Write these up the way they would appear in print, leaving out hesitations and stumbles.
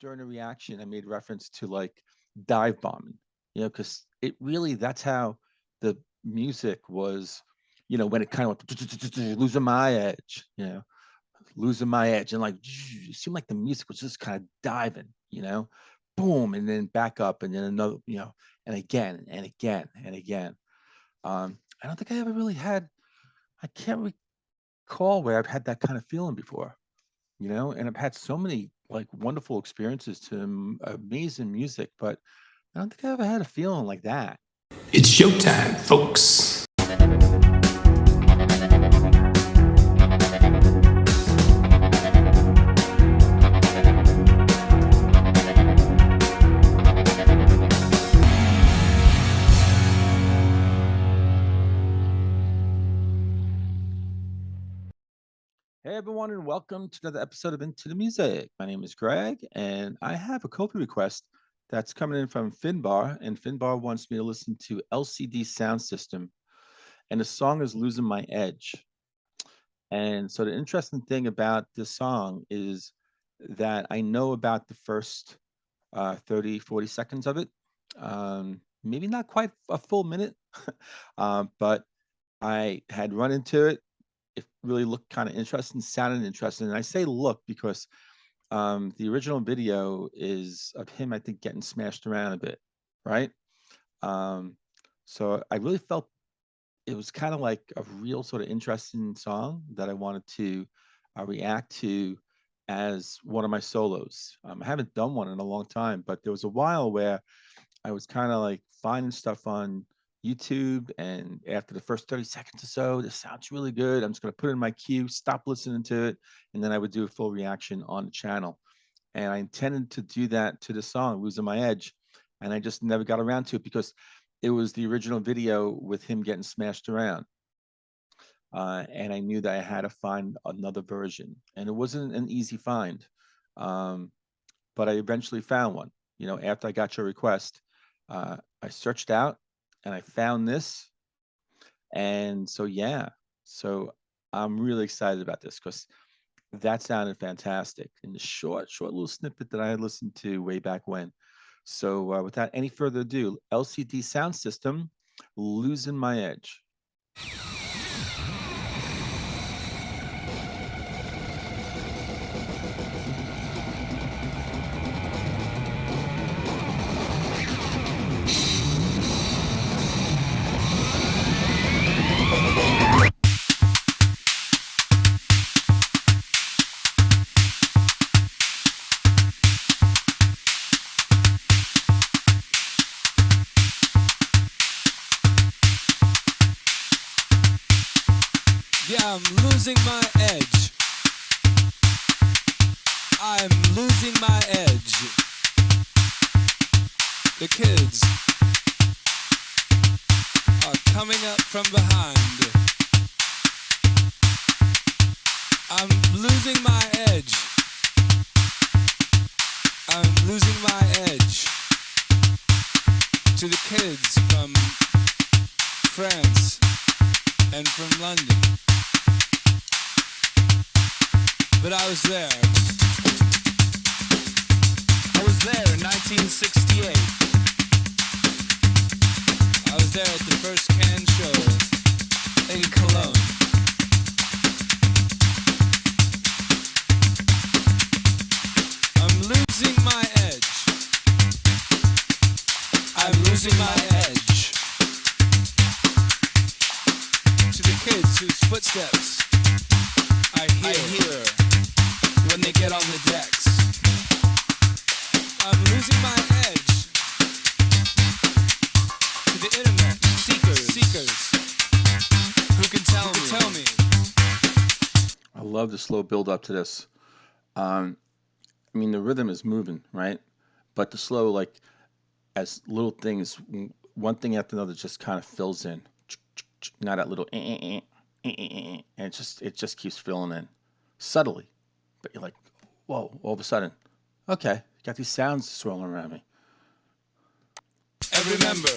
during a reaction, I made reference to like dive bombing, because it really that's how the music was, when it kind of went losing my edge, losing my edge, and like it seemed like the music was just kind of diving, boom, and then back up, and then another, and again and again and again. I don't think I ever really had. I can't recall where I've had that kind of feeling before, and I've had so many like wonderful experiences to amazing music, but I don't think I ever had a feeling like that. It's showtime, folks. Hey everyone, and welcome to another episode of Into the Music. My name is Greg, and I have a Kofi request that's coming in from Finbar, and Finbar wants me to listen to LCD Soundsystem, and the song is "Losing My Edge." And so the interesting thing about this song is that I know about the first 30, 40 seconds of it. Maybe not quite a full minute, but I had run into it. It really looked kind of interesting, sounded interesting. And I say look because the original video is of him, I think, getting smashed around a bit, right? Um, so I really felt it was kind of like a real sort of interesting song that I wanted to react to as one of my solos. I haven't done one in a long time, but there was a while where I was kind of like finding stuff on YouTube, and after the first 30 seconds or so, this sounds really good. I'm just going to put it in my queue, stop listening to it, and then I would do a full reaction on the channel. And I intended to do that to the song, Losing My Edge, and I just never got around to it because it was the original video with him getting smashed around. And I knew that I had to find another version, and it wasn't an easy find. Um, but I eventually found one. After I got your request, I searched out and I found this. And so, yeah, so I'm really excited about this because that sounded fantastic in the short little snippet that I had listened to way back when. So, without any further ado, LCD Sound System, Losing My Edge. Yeah, I'm losing my edge. I'm losing my edge. The kids are coming up from behind. I'm losing my edge. I'm losing my edge to the kids from France and from London. But I was there. I was there in 1968. I was there at the first Cannes show in Cologne. I'm losing my edge. I'm losing my edge to the kids whose footsteps I hear when they get on the decks. I'm losing my edge to the internet seekers who can tell me. I love the slow build up to this. I mean, the rhythm is moving, right? But the slow, like, as little things, one thing after another, just kind of fills in. Now that little, and it just keeps filling in subtly. But you're like, whoa! All of a sudden, okay, got these sounds swirling around me. Every member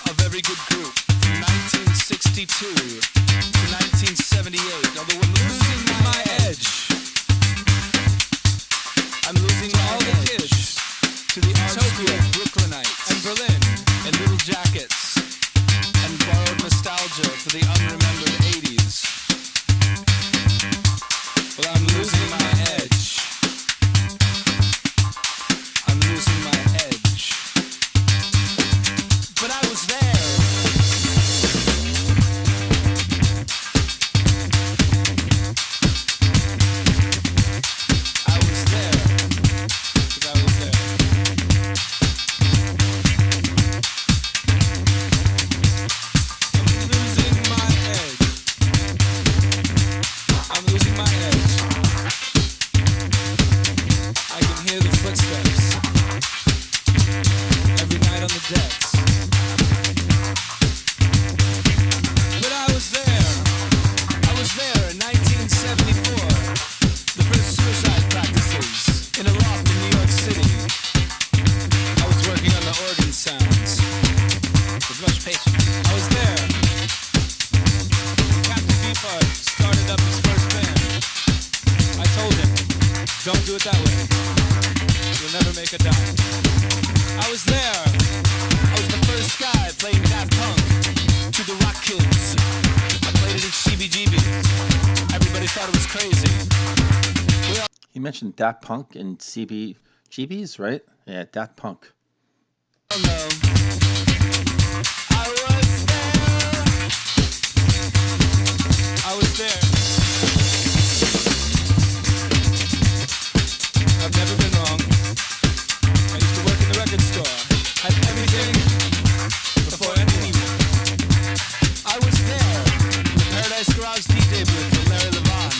of every good group from 1962 to 1978, although I'm losing my edge. I'm losing all the do it that way. You'll never make a dime. I was there. I was the first guy playing Daft Punk to the rock kids. I played it at CBGB. Everybody thought it was crazy. He mentioned Daft Punk and CBGBs, right? Yeah, Daft Punk. Oh no. I was there. I've never been wrong. I used to work in the record store. Had everything before anything. I was there in the Paradise Garage DJ booth with Larry Levan.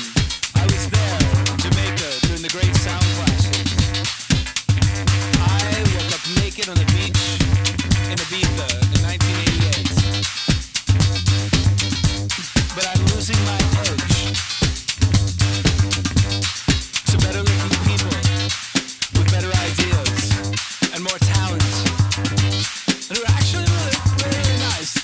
I was there in Jamaica during the great sound clashes. I woke up naked on the beach in Ibiza in 1988. But I'm losing my edge to better looking people with better ideas and more talent, and who are actually really, really nice.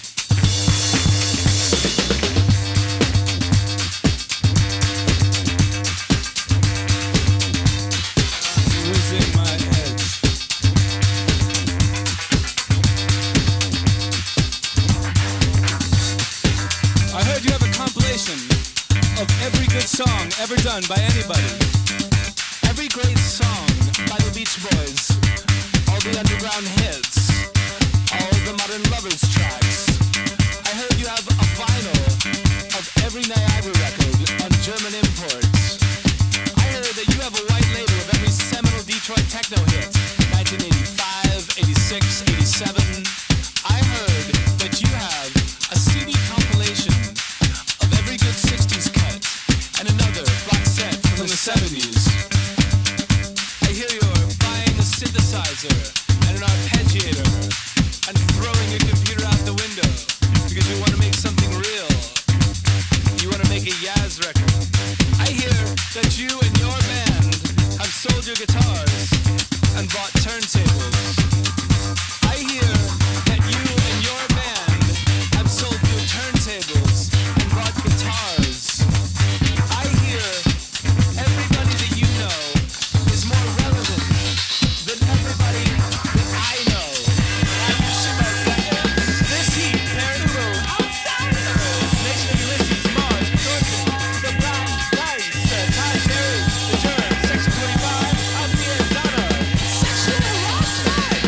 Losing my edge. I heard you have a compilation of every good song ever done by anybody. Every great song by the Beach Boys. All the underground hits. All the modern lovers tracks. I heard you have a vinyl of every Niagara record on German imports. I heard that you have a white label of every seminal Detroit techno hit. 1985, 86, 87. I heard that you have a CD compilation of every good 60s cut and another box set from the 70s. I hear you're buying a synthesizer and an arpeggiator and throwing your computer out the window because you want to make something real. You want to make a Yaz record. I hear that you and your band have sold your guitars and bought turntables. I hear that you and your band have sold your turntables and bought guitars. I hear everybody that you know is more relevant than everybody that I know. And you should know that this heat, Perry Road, outside of the road, Nation of Ulysses, Mars, Dorothy, the Black Dice, Time Terry, the Germ, Section 25, out the Arizona, Section of the Rock Side,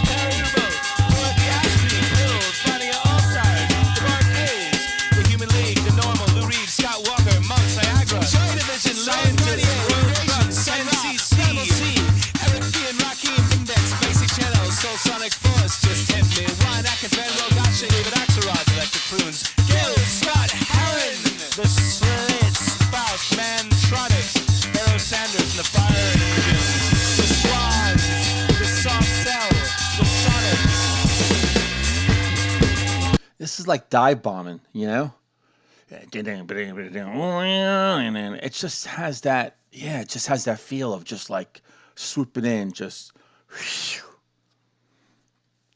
Perry Road, Dorothy Ashby, Bill, Funny All-Stars, the Barcades, the Human League, the Normal, Lou Reed, Scott Walker, Monk, Niagara, Joy Division, Scientist, World Crux, NCC, Eric B. and Rakim, Index, Basic Channel, Soul Sonic Force, Just Hit Me, Ryan Atkins, Van Roll, Gotcha, David Axelrod, Electric Prunes, Gil, Scott, Heron, The Slits, Faust, Mantronics, Barrow Sanders, and the Fire Engines, The Swans, The Soft Cell, The Sonics. This is like dive bombing, you know? And then it just has that, yeah, it just has that feel of just like swooping in, just,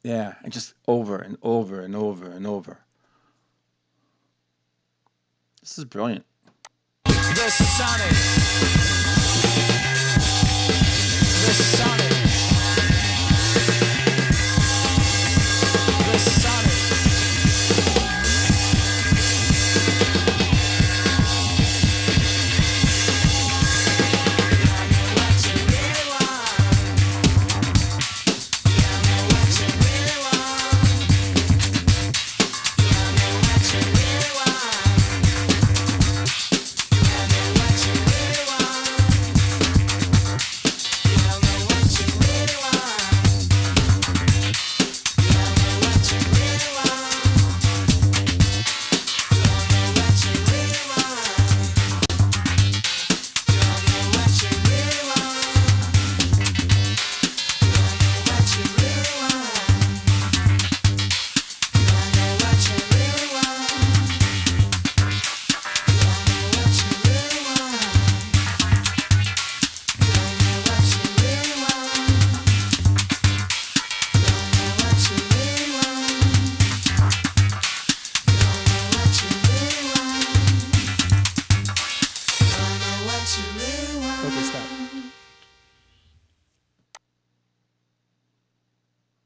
yeah, and just over and over and over and over. This is brilliant. The Sonic. The Sonic. The Sonic. What you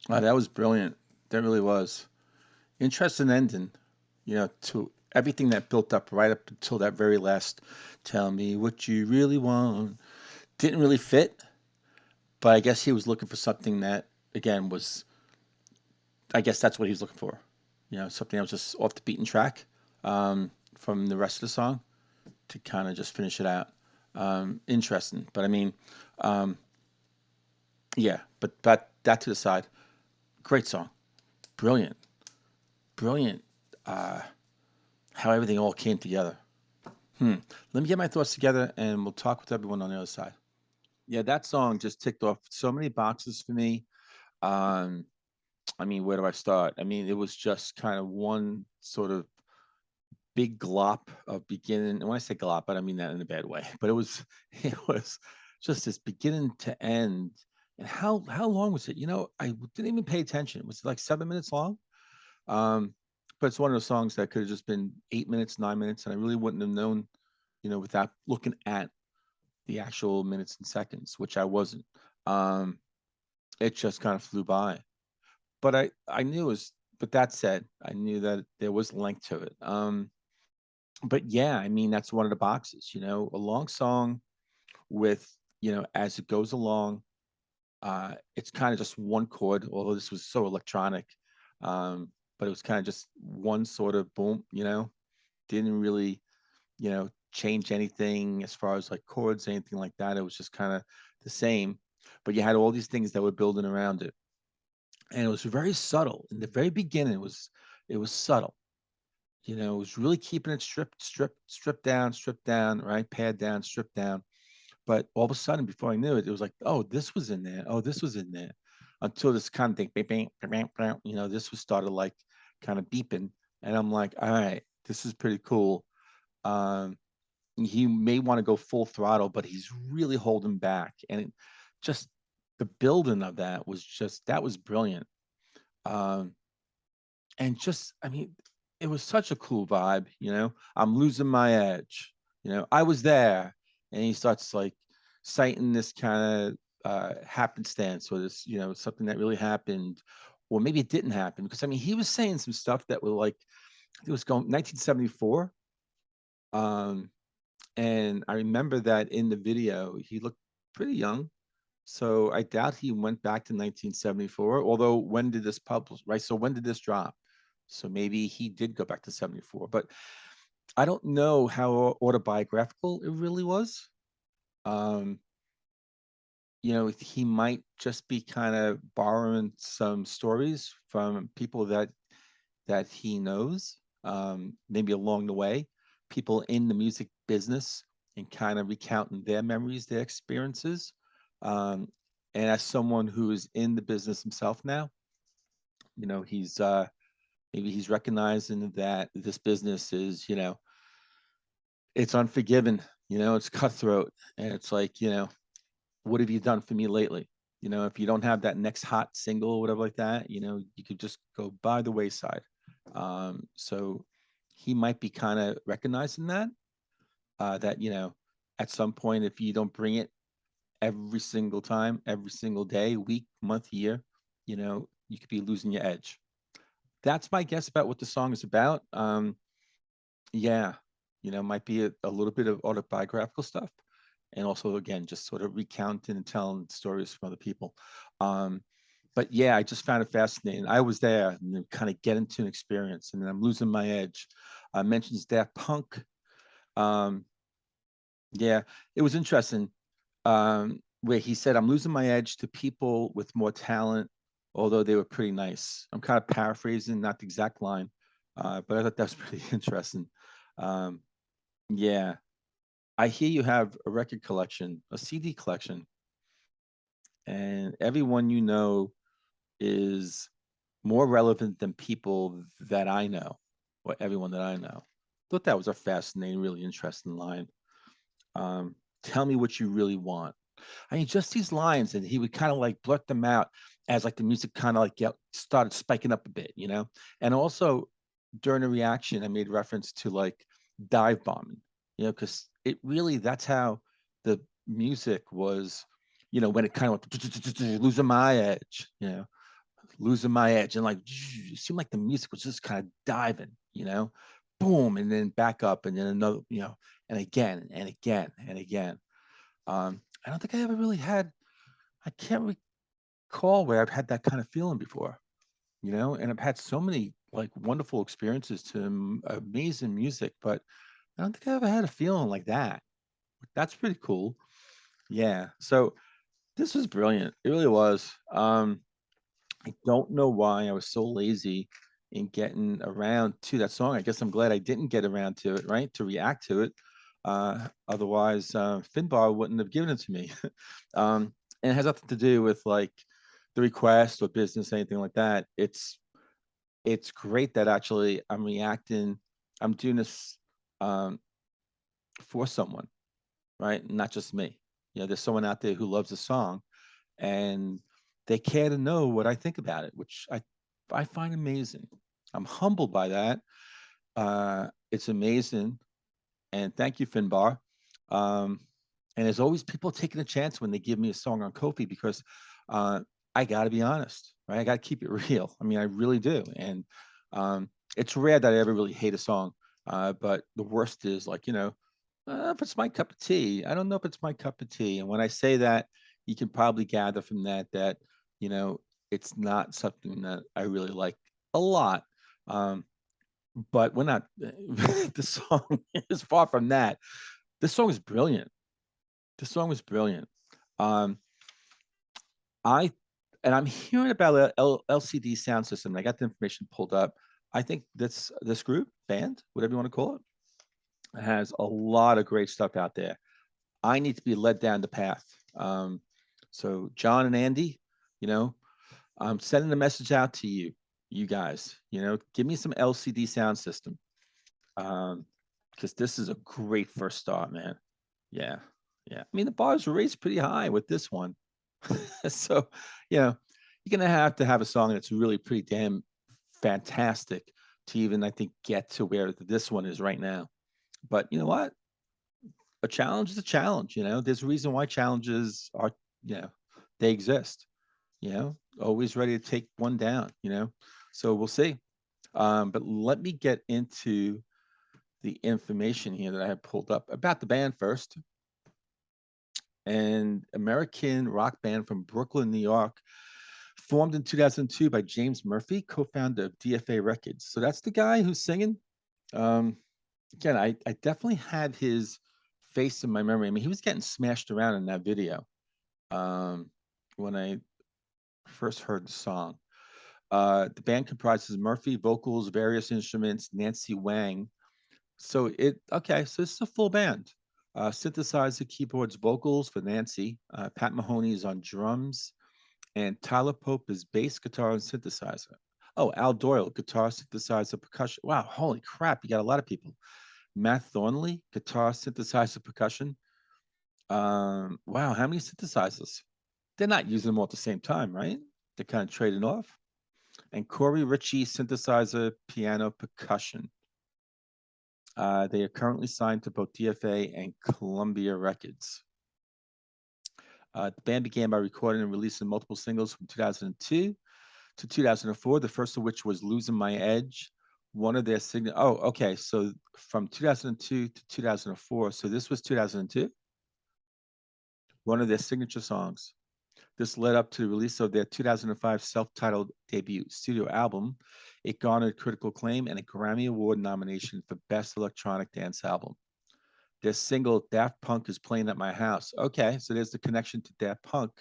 Oh, that was brilliant. That really was. Interesting ending, to everything that built up right up until that very last tell me what you really want. Didn't really fit, but I guess he was looking for something that, again, was, I guess that's what he was looking for. Something that was just off the beaten track from the rest of the song to kind of just finish it out. Interesting. But I mean, um, yeah, but that to the side. Great song. Brilliant. Brilliant. Uh, how everything all came together. Let me get my thoughts together and we'll talk with everyone on the other side. Yeah, that song just ticked off so many boxes for me. Um, I mean, where do I start? I mean, it was just kind of one sort of big glop of beginning. And when I say glop, I don't mean that in a bad way, but it was it was just this beginning to end. And how long was it? I didn't even pay attention. It was like 7 minutes long. Um, but it's one of those songs that could have just been 8 minutes, 9 minutes, and I really wouldn't have known, without looking at the actual minutes and seconds, which I wasn't. Um, it just kind of flew by. But I knew it was. But that said, I knew that there was length to it. But yeah, I mean that's one of the boxes. A long song with as it goes along, it's kind of just one chord. Although this was so electronic, but it was kind of just one sort of boom. Didn't really change anything as far as like chords, anything like that. It was just kind of the same, but you had all these things that were building around it, and it was very subtle. In the very beginning, it was subtle. It was really keeping it stripped down, right? Pad down, stripped down. But all of a sudden, before I knew it, it was like, oh, this was in there. Oh, this was in there. Until this kind of thing, bang, bang, bang, bang, this was started like kind of beeping, and I'm like, all right, this is pretty cool. Um, he may want to go full throttle, but he's really holding back. And just the building of that was brilliant. Um, and just, I mean, it was such a cool vibe. I'm losing my edge. I was there, and he starts like citing this kind of happenstance or this, something that really happened, or maybe it didn't happen. Because I mean, he was saying some stuff that were like, it was going 1974. Um, And I remember that in the video, he looked pretty young. So I doubt he went back to 1974. Although, when did this publish, right? So when did this drop? So maybe he did go back to 74. But I don't know how autobiographical it really was. Um, he might just be kind of borrowing some stories from people that he knows, maybe along the way, people in the music business, and kind of recounting their memories, their experiences. Um, and as someone who is in the business himself now, he's maybe he's recognizing that this business is, it's unforgiving, it's cutthroat, and it's like, what have you done for me lately? If you don't have that next hot single or whatever like that, you could just go by the wayside. So he might be kind of recognizing that at some point, if you don't bring it every single time, every single day, week, month, year, you could be losing your edge. That's my guess about what the song is about. Yeah, might be a little bit of autobiographical stuff, and also again just sort of recounting and telling stories from other people. Um, but yeah, I just found it fascinating. I was there and kind of get into an experience, and then I'm losing my edge. Mentions Daft Punk. Um, yeah, it was interesting. Where he said, "I'm losing my edge to people with more talent, although they were pretty nice." I'm kind of paraphrasing, not the exact line, but I thought that was pretty interesting. Um, yeah, I hear you have a record collection, a CD collection, and everyone is more relevant than people that I know, or everyone that I know. Thought that was a fascinating, really interesting line. Tell me what you really want. I mean, just these lines, and he would kind of like blurt them out as like the music kind of like started spiking up a bit, And also during the reaction, I made reference to like dive bombing, because it really that's how the music was, when it kind of went losing my edge, losing my edge, and like it seemed like the music was just kind of diving, boom, and then back up, and then another, and again and again and again. I don't think I ever really had. I can't recall where I've had that kind of feeling before, and I've had so many like wonderful experiences to amazing music, but I don't think I ever had a feeling like that. That's pretty cool. Yeah. So this was brilliant. It really was. I don't know why I was so lazy in getting around to that song. I guess I'm glad I didn't get around to it, right? To react to it. Otherwise, Finbar wouldn't have given it to me. And it has nothing to do with like the request or business, anything like that. It's great that actually I'm reacting. I'm doing this um, for someone, right? Not just me. There's someone out there who loves the song, and they care to know what I think about it, which I find amazing. I'm humbled by that. It's amazing, and thank you, Finbar. Um, and there's always people taking a chance when they give me a song on Kofi because uh, I got to be honest, right? I got to keep it real. I mean, I really do, and it's rare that I ever really hate a song. But the worst is like if it's my cup of tea. I don't know if it's my cup of tea. And when I say that, you can probably gather from that that you know it's not something that I really like a lot. Um, but we're not. The song is far from that. This song is brilliant. The song was brilliant. Um, I and I'm hearing about LCD sound system. I got the information pulled up. I think this group, band, whatever you want to call it, has a lot of great stuff out there. I need to be led down the path. So John and Andy, you know, I'm sending a message out to you, you guys. Give me some LCD sound system, because this is a great first start, man. Yeah, yeah. I mean, the bars were raised pretty high with this one, so you're gonna have to have a song that's really pretty damn fantastic to even, I think, get to where this one is right now. But you know what? A challenge is a challenge. There's a reason why challenges are, you know, they exist. Always ready to take one down. So we'll see. But let me get into the information here that I have pulled up about the band first. An American rock band from Brooklyn, New York, formed in 2002 by James Murphy, co-founder of DFA Records. So that's the guy who's singing. Um, Again, I definitely had his face in my memory. I mean, he was getting smashed around in that video when I first heard the song. The band comprises Murphy, vocals, various instruments, Nancy Wang. So this is a full band. Synthesizer, keyboards, vocals for Nancy. Pat Mahoney is on drums, and Tyler Pope is bass, guitar, and synthesizer. Oh, Al Doyle, guitar, synthesizer, percussion. Wow, holy crap, you got a lot of people. Matt Thornley, guitar, synthesizer, percussion. Wow, how many synthesizers? They're not using them all at the same time, right? They're kind of trading off. And Corey Ritchie, synthesizer, piano, percussion. They are currently signed to both DFA and Columbia Records. The band began by recording and releasing multiple singles from 2002 to 2004, the first of which was Losing My Edge. One of their okay, so from 2002 to 2004, so this was 2002, one of their signature songs. This led up to the release of their 2005 self-titled debut studio album. It garnered critical acclaim and a Grammy Award nomination for Best Electronic Dance Album. Their single, Daft Punk is Playing at My House. Okay, so there's the connection to Daft Punk.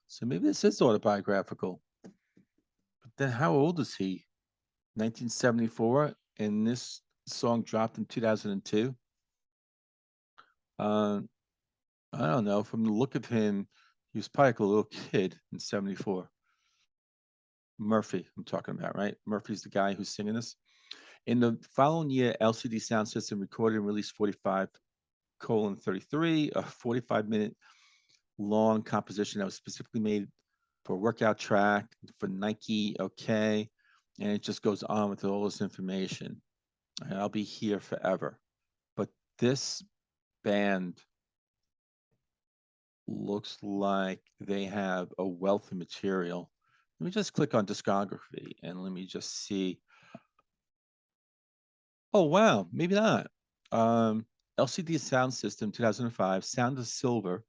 So maybe this is autobiographical. But then how old is he? 1974, and this song dropped in 2002. I don't know. From the look of him, he was probably like a little kid in 74. Murphy, I'm talking about, right? Murphy's the guy who's singing this. In the following year, LCD Sound System recorded and released 45:33, a 45-minute long composition that was specifically made for a workout track for Nike. Okay. And it just goes on with all this information. And I'll be here forever. But this band looks like they have a wealth of material. Let me just click on discography and let me just see. Oh, wow, maybe not. Um, LCD Sound System 2005, Sound of Silver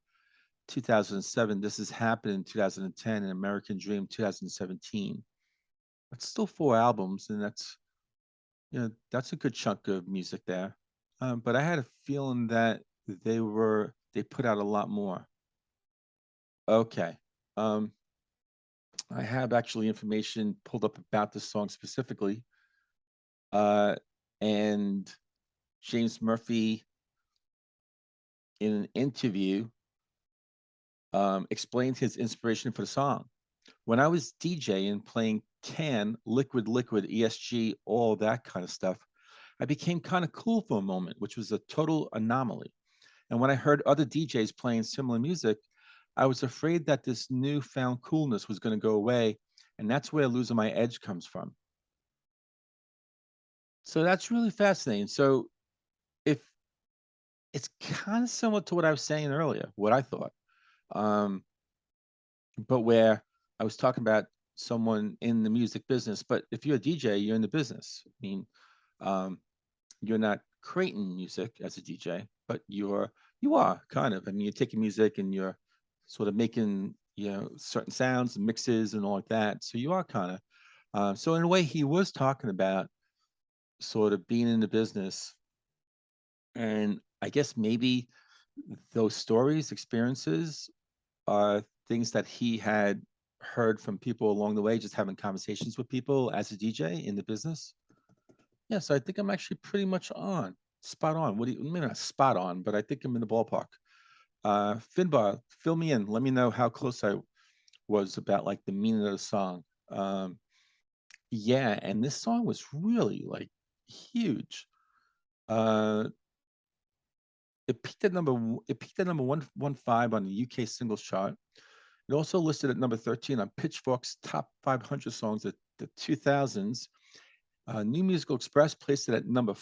2007. This has happened in 2010, and American Dream 2017. That's still 4 albums, and that's a good chunk of music there. But I had a feeling that they put out a lot more. Okay. Um, I have actually information pulled up about this song specifically. Uh, and James Murphy, in an interview, explained his inspiration for the song. When I was DJing, playing Can, Liquid, Liquid, ESG, all that kind of stuff, I became kind of cool for a moment, which was a total anomaly. And when I heard other DJs playing similar music, I was afraid that this newfound coolness was going to go away. And that's where losing my edge comes from. So that's really fascinating. So if it's kind of similar to what I was saying earlier, what I thought, um, but where I was talking about someone in the music business. But if you're a DJ, you're in the business. I mean, um, you're not creating music as a DJ, but you are kind of. I mean, you're taking music and you're sort of making certain sounds and mixes and all like that. So you are kind of. So in a way, he was talking about sort of being in the business, and I guess maybe those stories, experiences, are things that he had heard from people along the way, just having conversations with people as a DJ in the business. Yeah, so I think I'm actually pretty much spot on. What do you, maybe not spot on, but I think I'm in the ballpark. Finbar, fill me in. Let me know how close I was about like the meaning of the song. Yeah, and this song was really like huge. Uh, it peaked at number 115 on the UK singles chart. It also listed at number 13 on Pitchfork's top 500 songs of the 2000s. New Musical Express placed it at number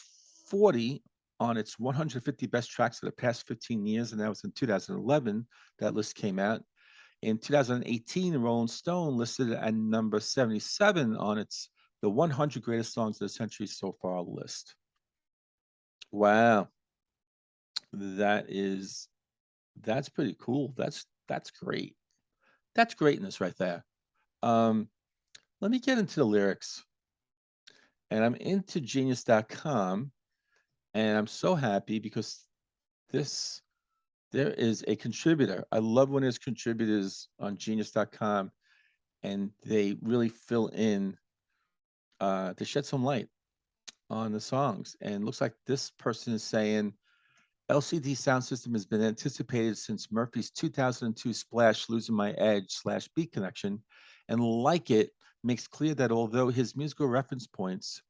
40 on its 150 best tracks of the past 15 years, and that was in 2011. That list came out. In 2018, Rolling Stone listed it at number 77 on its the 100 greatest songs of the century so far list. Wow, that's pretty cool. That's great. That's greatness right there. Um, Let me get into the lyrics. And I'm into genius.com. And I'm so happy because this, there is a contributor. I love when there's contributors on genius.com and they really fill in, to shed some light on the songs. And it looks like this person is saying, LCD Sound System has been anticipated since Murphy's 2002 splash Losing My Edge slash Beat Connection, and like it, makes clear that although his musical reference points,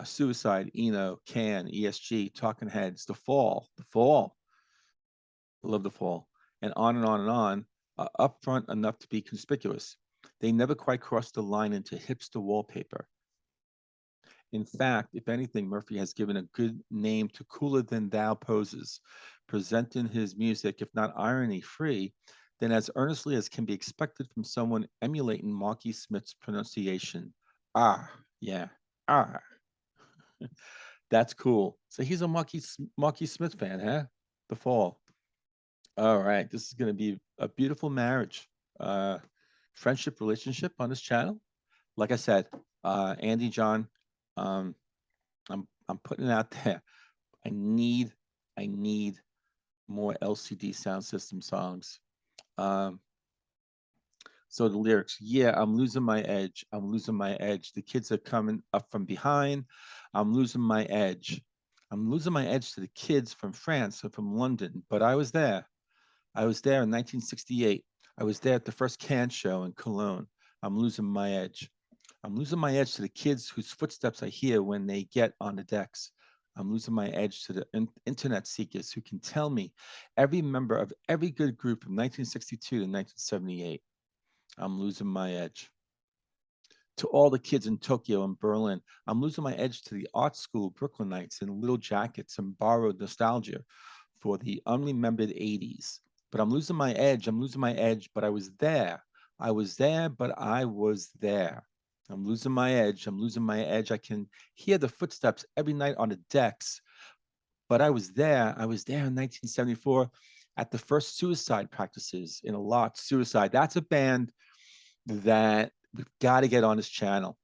Suicide, Eno, Can, ESG, Talking Heads, The Fall, I love The Fall, and on, upfront enough to be conspicuous. They never quite crossed the line into hipster wallpaper. In fact, if anything, Murphy has given a good name to cooler than thou poses, presenting his music, if not irony free, then as earnestly as can be expected from someone emulating Marky Smith's pronunciation. Ah, yeah, ah, that's cool. So he's a Marky Smith fan, huh? The Fall. All right, this is going to be a beautiful marriage, uh, friendship, relationship on this channel. Like I said, Andy, John, um, I'm putting it out there. I need I need more LCD sound system songs. Um, so the lyrics, yeah, I'm losing my edge. I'm losing my edge. The kids are coming up from behind. I'm losing my edge. I'm losing my edge to the kids from France or from London, but I was there. I was there in 1968. I was there at the first Cannes show in Cologne. I'm losing my edge. I'm losing my edge to the kids whose footsteps I hear when they get on the decks. I'm losing my edge to the internet seekers who can tell me every member of every good group from 1962 to 1978. I'm losing my edge. To all the kids in Tokyo and Berlin, I'm losing my edge to the art school Brooklynites in little jackets and borrowed nostalgia for the unremembered 80s. But I'm losing my edge, but I was there. I was there, but I was there. I'm losing my edge. I'm losing my edge. I can hear the footsteps every night on the decks, but I was there. I was there in 1974 at the first suicide practices in a lot. Suicide. That's a band that we've got to get on this channel.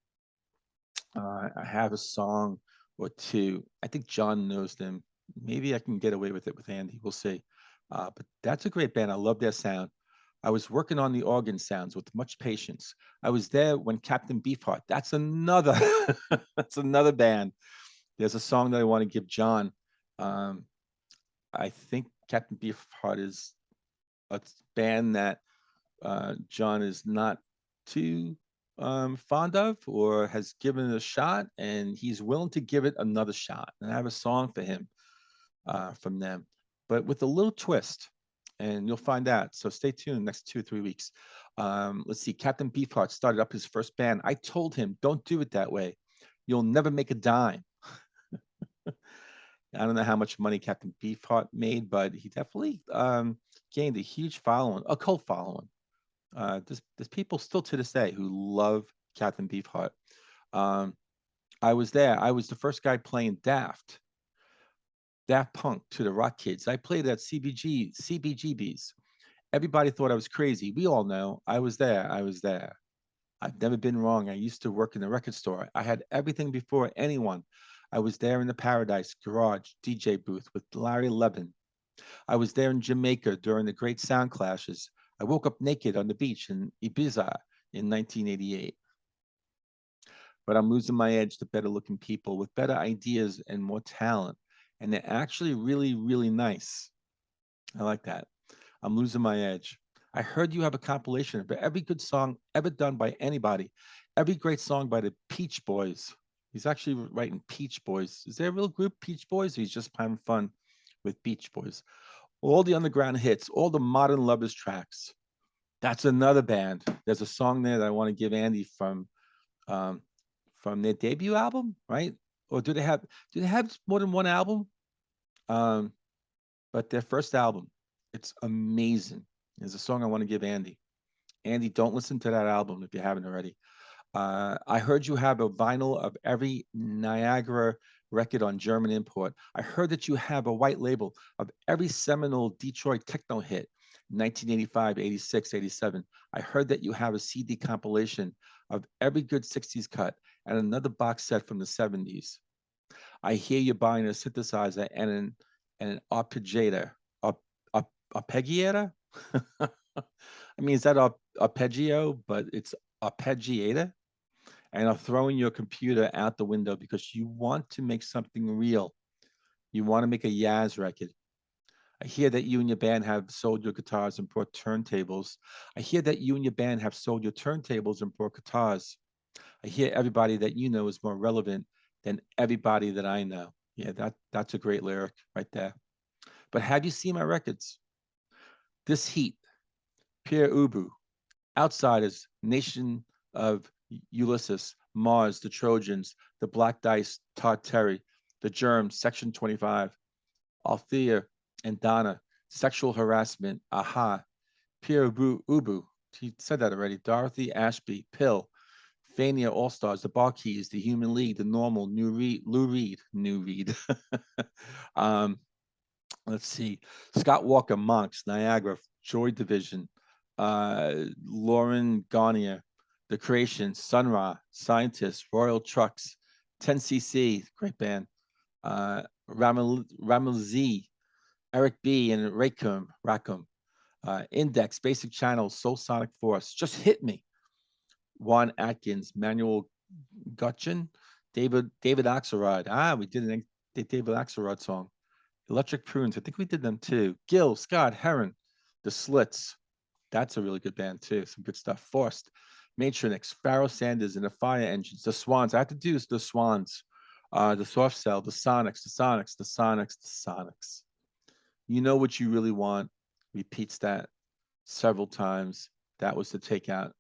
I have a song or two. I think John knows them. Maybe I can get away with it with Andy. We'll see. But that's a great band. I love their sound. I was working on the organ sounds with much patience. I was there when Captain Beefheart. That's another. That's another band. There's a song that I want to give John. Um, I think Captain Beefheart is a band that John is not too fond of or has given it a shot, and he's willing to give it another shot. And I have a song for him from them, but with a little twist, and you'll find out. So stay tuned the next 2 or 3 weeks. Let's see. Captain Beefheart started up his first band. I told him, don't do it that way. You'll never make a dime. I don't know how much money Captain Beefheart made, but he definitely gained a huge following, a cult following. There's people still to this day who love Captain Beefheart. Um, I was there. I was the first guy playing Daft Punk to the Rock Kids. I played at CBGBs. Everybody thought I was crazy. We all know I was there. I was there. I've never been wrong. I used to work in the record store. I had everything before anyone. I was there in the Paradise Garage DJ booth with Larry Levin. I was there in Jamaica during the great sound clashes. I woke up naked on the beach in Ibiza in 1988. But I'm losing my edge to better looking people with better ideas and more talent. And they're actually really, really nice. I like that. I'm losing my edge. I heard you have a compilation of every good song ever done by anybody, every great song by the Peach Boys. He's actually writing Peach Boys. Is there a real group, Peach Boys? Or he's just having fun with Beach Boys. All the underground hits, all the modern lovers tracks. That's another band. There's a song there that I want to give Andy um, from their debut album, right? Or do they have more than one album? Um, but their first album, it's amazing. There's a song I want to give Andy. Andy, don't listen to that album if you haven't already. I heard you have a vinyl of every Niagara record on German import. I heard that you have a white label of every seminal Detroit techno hit, 1985, 86, 87. I heard that you have a CD compilation of every good 60s cut and another box set from the 70s. I hear you're buying a synthesizer and an arpeggiator. Arpeggiator? I mean, is that arpeggio, but it's arpeggiator? And are throwing your computer out the window because you want to make something real. You want to make a Yaz record. I hear that you and your band have sold your guitars and brought turntables. I hear that you and your band have sold your turntables and brought guitars. I hear everybody that you know is more relevant than everybody that I know. Yeah, that's a great lyric right there. But have you seen my records? This Heat, Pierre Ubu, Outsiders, Nation of Ulysses, Mars, the Trojans, the Black Dice, Todd Terry, the Germs, Section 25, Althea and Donna, Sexual Harassment, Aha, Pierre Ubu, he said that already, Dorothy Ashby, Pill, Fania All Stars, the Bar Keys, the Human League, the Normal, Lou Reed. um, let's see, Scott Walker, Monks, Niagara, Joy Division, Lauren Garnier, The Creation, Sun Ra, Scientists, Royal Trucks, 10cc, great band, Ramal Z, Eric B, and Rackham, Index, Basic Channel, Soul Sonic Force, Just Hit Me, Juan Atkins, Manuel Gutchin, David Axelrod. We did a David Axelrod song. Electric Prunes, I think we did them too. Gil, Scott, Heron, The Slits. That's a really good band too. Some good stuff. Forced, Matronix, Pharaoh Sanders, and the Fire Engines. The Swans. I have to do the Swans. The Soft Cell, the Sonics, the Sonics, the Sonics, the Sonics. You know what you really want. Repeats that several times. That was the takeout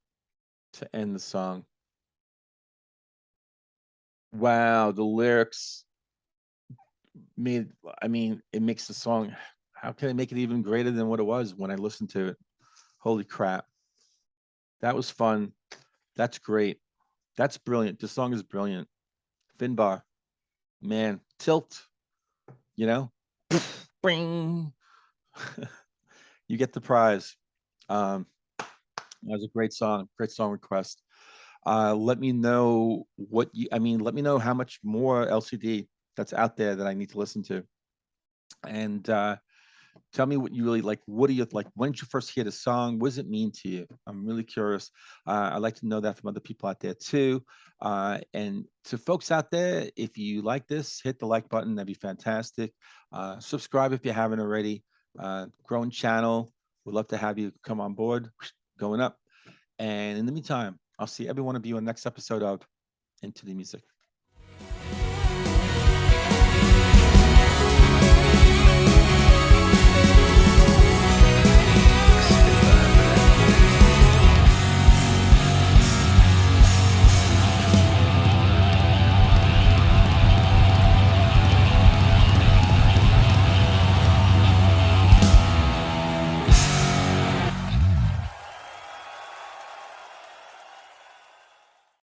to end the song. Wow, the lyrics made, I mean, it makes the song, how can I make it even greater than what it was when I listened to it? Holy crap. That was fun. That's great. That's brilliant. This song is brilliant. Finbar, man, tilt, you know, bring, you get the prize. Um, that was a great song request. Let me know what you, I mean, let me know how much more LCD that's out there that I need to listen to. And tell me what you really like. What do you like? When did you first hear the song? What does it mean to you? I'm really curious. I'd like to know that from other people out there too. And to folks out there, if you like this, hit the like button. That'd be fantastic. Subscribe if you haven't already. Growing channel. We'd love to have you come on board. Going up. And in the meantime, I'll see every one of you in the next episode of Into the Music.